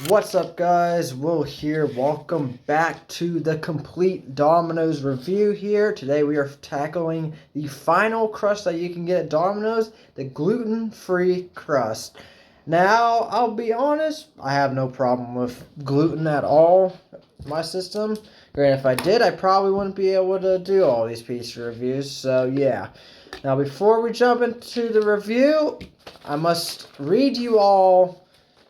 What's up, guys? Will here. Welcome back to the Complete Domino's review here. Today we are tackling the final crust that you can get at Domino's, the gluten-free crust. Now, I'll be honest, I have no problem with gluten at all in my system. Granted, if I did, I probably wouldn't be able to do all these pizza reviews, so yeah. Now, before we jump into the review, I must read you all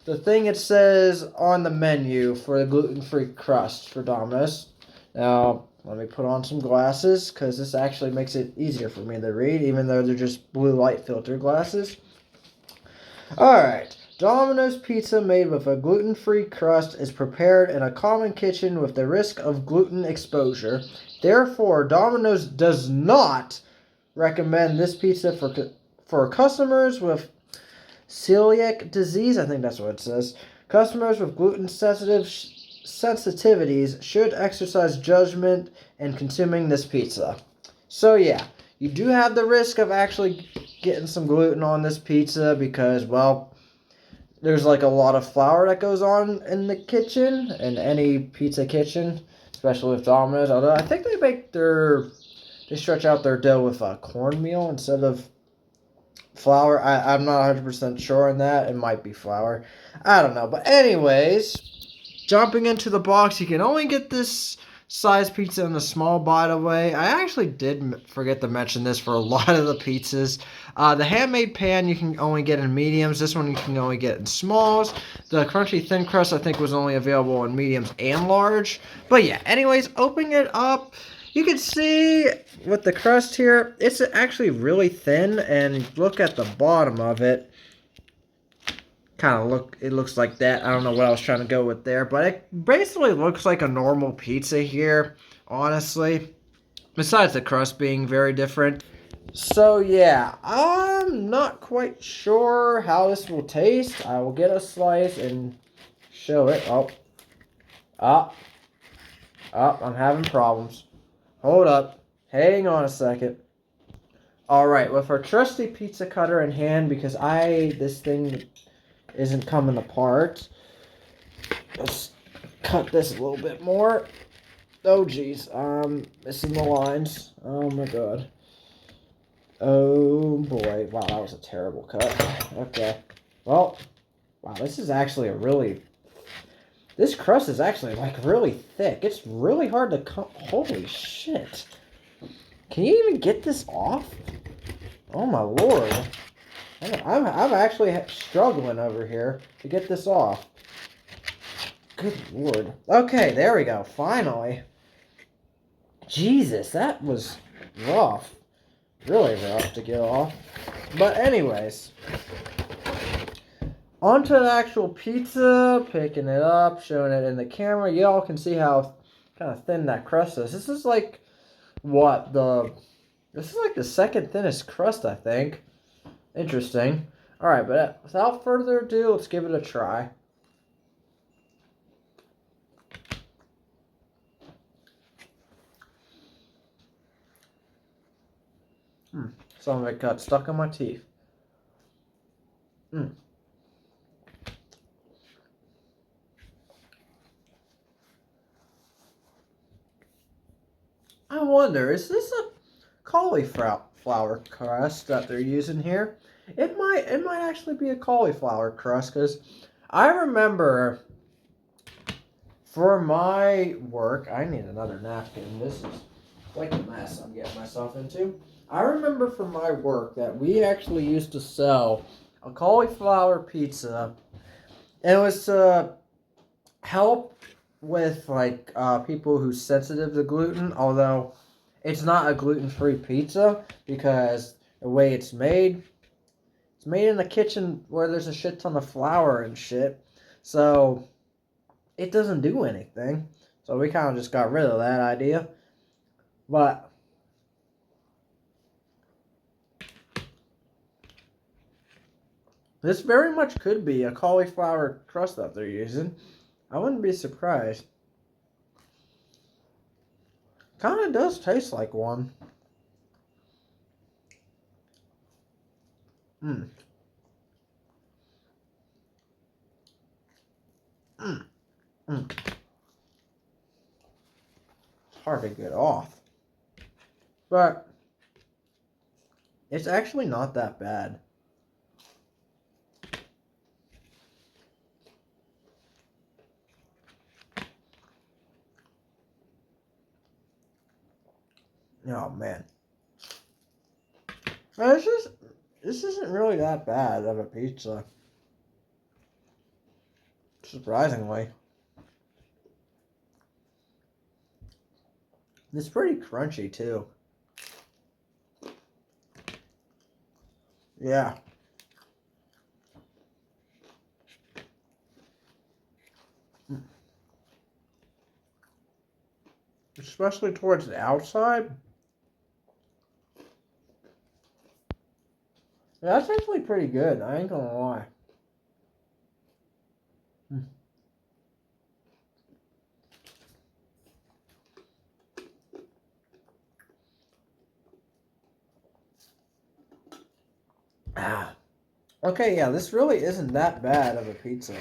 the thing it says on the menu for the gluten-free crust for Domino's. Now, let me put on some glasses because this actually makes it easier for me to read, even though they're just blue light filter glasses. Alright, Domino's pizza made with a gluten-free crust is prepared in a common kitchen with the risk of gluten exposure. Therefore, Domino's does not recommend this pizza for customers with celiac disease. I think that's what it says. Customers with gluten-sensitive sensitivities should exercise judgment in consuming this pizza. So yeah, you do have the risk of actually getting some gluten on this pizza because, well, there's like a lot of flour that goes on in the kitchen, in any pizza kitchen, especially with Domino's. Although I think they stretch out their dough with cornmeal instead of flour. I'm not 100% sure on that. It might be flour. I don't know. But anyways, jumping into the box, you can only get this size pizza in a small, by the way. I actually did forget to mention this for a lot of the pizzas. The handmade pan you can only get in mediums. This one you can only get in smalls. The crunchy thin crust I think was only available in mediums and large. But yeah, anyways, opening it up, you can see with the crust here, it's actually really thin, and look at the bottom of it. It looks like that. I don't know what I was trying to go with there, but it basically looks like a normal pizza here, honestly. Besides the crust being very different. So yeah, I'm not quite sure how this will taste. I will get a slice and show it. I'm having problems. Hold up. Hang on a second. Alright, with our trusty pizza cutter in hand, because this thing isn't coming apart. Let's cut this a little bit more. Oh, jeez. Missing the lines. Oh, my God. Oh, boy. Wow, that was a terrible cut. Okay. Well, wow, this is actually this crust is actually, like, really thick. It's really hard to cut. Holy shit. Can you even get this off? Oh, my Lord. I'm actually struggling over here to get this off. Good Lord. Okay, there we go. Finally. Jesus, that was rough. Really rough to get off. But anyways. Onto the actual pizza. Picking it up. Showing it in the camera. Y'all can see how kind of thin that crust is. This is like This is like the second thinnest crust, I think. Interesting. Alright, but without further ado, let's give it a try. Some of it got stuck in my teeth. I wonder, is this a cauliflower crust that they're using here? It might actually be a cauliflower crust, because I remember for my work, I need another napkin. This is like a mess I'm getting myself into. I remember for my work that we actually used to sell a cauliflower pizza. And it was to help with like people who's sensitive to gluten, although it's not a gluten-free pizza because the way it's made in a kitchen where there's a shit ton of flour and shit. So it doesn't do anything. So we kind of just got rid of that idea. But this very much could be a cauliflower crust that they're using. I wouldn't be surprised. Kind of does taste like one. Mm, mm. It's hard to get off. But it's actually not that bad. Oh man. This isn't really that bad of a pizza. Surprisingly. It's pretty crunchy too. Yeah. Especially towards the outside. Yeah, that's actually pretty good. I ain't gonna lie. Ah. Okay, yeah, this really isn't that bad of a pizza.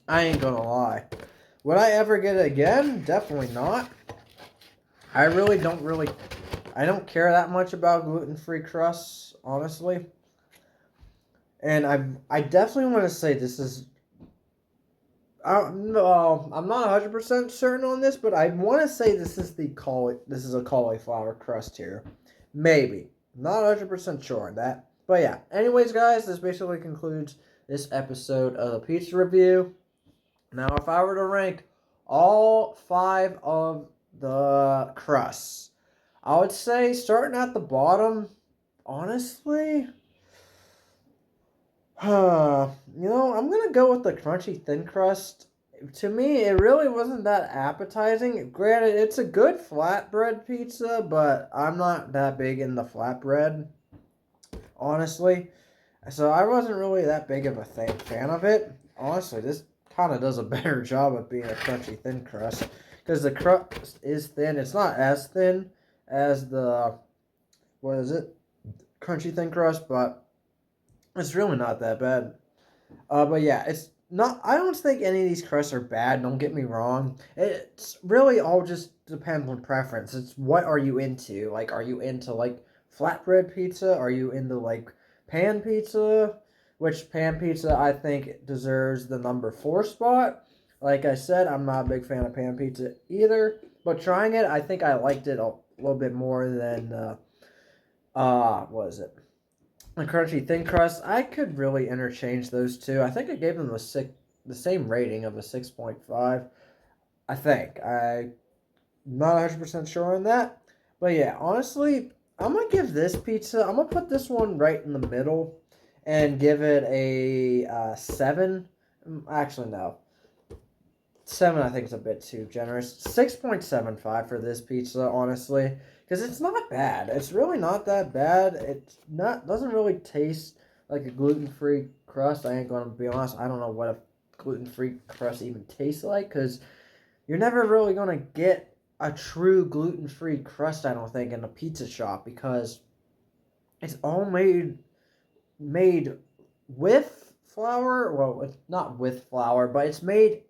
I ain't gonna lie. Would I ever get it again? Definitely not. I don't care that much about gluten-free crusts, honestly. And I definitely want to say this is no, I'm not 100% certain on this, but I want to say this is a cauliflower crust here. Maybe. Not 100% sure on that. But yeah. Anyways, guys, this basically concludes this episode of the pizza review. Now, if I were to rank all 5 of the crusts, I would say starting at the bottom, honestly, I'm gonna go with the crunchy thin crust. To me, it really wasn't that appetizing. Granted, it's a good flatbread pizza, but I'm not that big in the flatbread, honestly. So I wasn't really that big of a fan of it. Honestly, this kind of does a better job of being a crunchy thin crust. Because the crust is thin. It's not as thin as the, what is it? Crunchy thin crust, but it's really not that bad. But yeah, it's not. I don't think any of these crusts are bad. Don't get me wrong. It's really all just depends on preference. It's what are you into? Like, are you into like flatbread pizza? Are you into like pan pizza? Which pan pizza I think deserves the number 4 spot. Like I said, I'm not a big fan of pan pizza either. But trying it, I think I liked it a little bit more than what is it? The crunchy thin crust, I could really interchange those two. I think I gave them the same rating of a 6.5. I think. I'm not 100% sure on that. But yeah, honestly, I'm going to give this pizza, I'm going to put this one right in the middle and give it a 7. Actually, no. 7 I think is a bit too generous. 6.75 for this pizza, honestly. Because it's not bad. It's really not that bad. It's not doesn't really taste like a gluten-free crust. I ain't going to be honest. I don't know what a gluten-free crust even tastes like. Because you're never really going to get a true gluten-free crust, I don't think, in a pizza shop. Because it's all made with flour. Well, it's not with flour, but it's made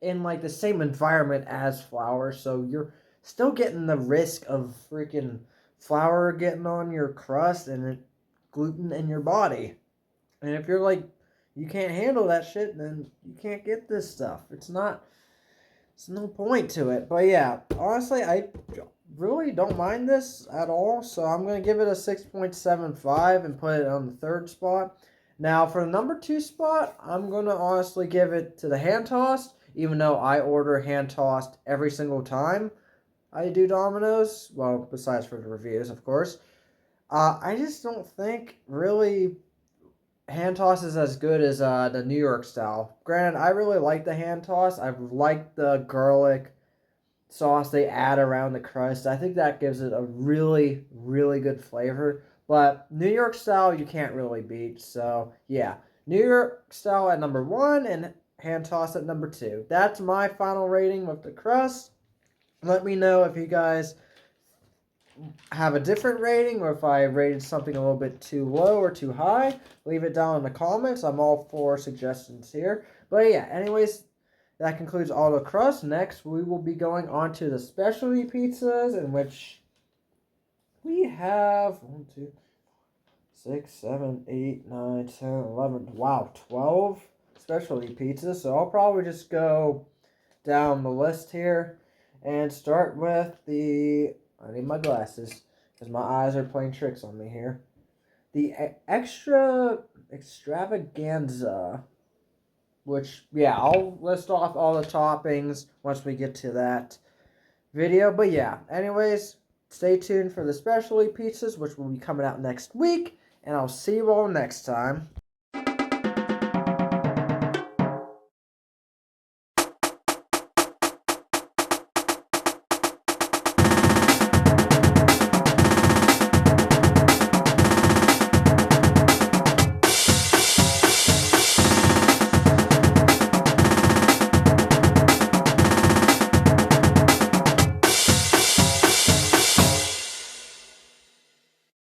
in like the same environment as flour, so you're still getting the risk of freaking flour getting on your crust and gluten in your body. And if you're like you can't handle that shit, then you can't get this stuff. It's no point to it. But yeah, honestly, I really don't mind this at all. So I'm going to give it a 6.75 and put it on the 3rd spot. Now, for the number 2 spot, I'm going to honestly give it to the hand tossed, even though I order hand tossed every single time I do Domino's. Well, besides for the reviews, of course. I just don't think really hand toss is as good as the New York style. Granted, I really like the hand toss. I like the garlic sauce they add around the crust. I think that gives it a really, really good flavor. But New York style, you can't really beat. So, yeah. New York style at number 1 and hand toss at number 2. That's my final rating with the crust. Let me know if you guys have a different rating or if I rated something a little bit too low or too high. Leave it down in the comments. I'm all for suggestions here. But yeah, anyways, that concludes all the crust. Next, we will be going on to the specialty pizzas, in which we have 1, 2, 6, 7, 8, 9, 10, 11. Wow, 12 specialty pizzas. So I'll probably just go down the list here and start with the. I need my glasses because my eyes are playing tricks on me here. The extravaganza, which, yeah, I'll list off all the toppings once we get to that video. But yeah, anyways, stay tuned for the specialty pizzas, which will be coming out next week. And I'll see you all next time.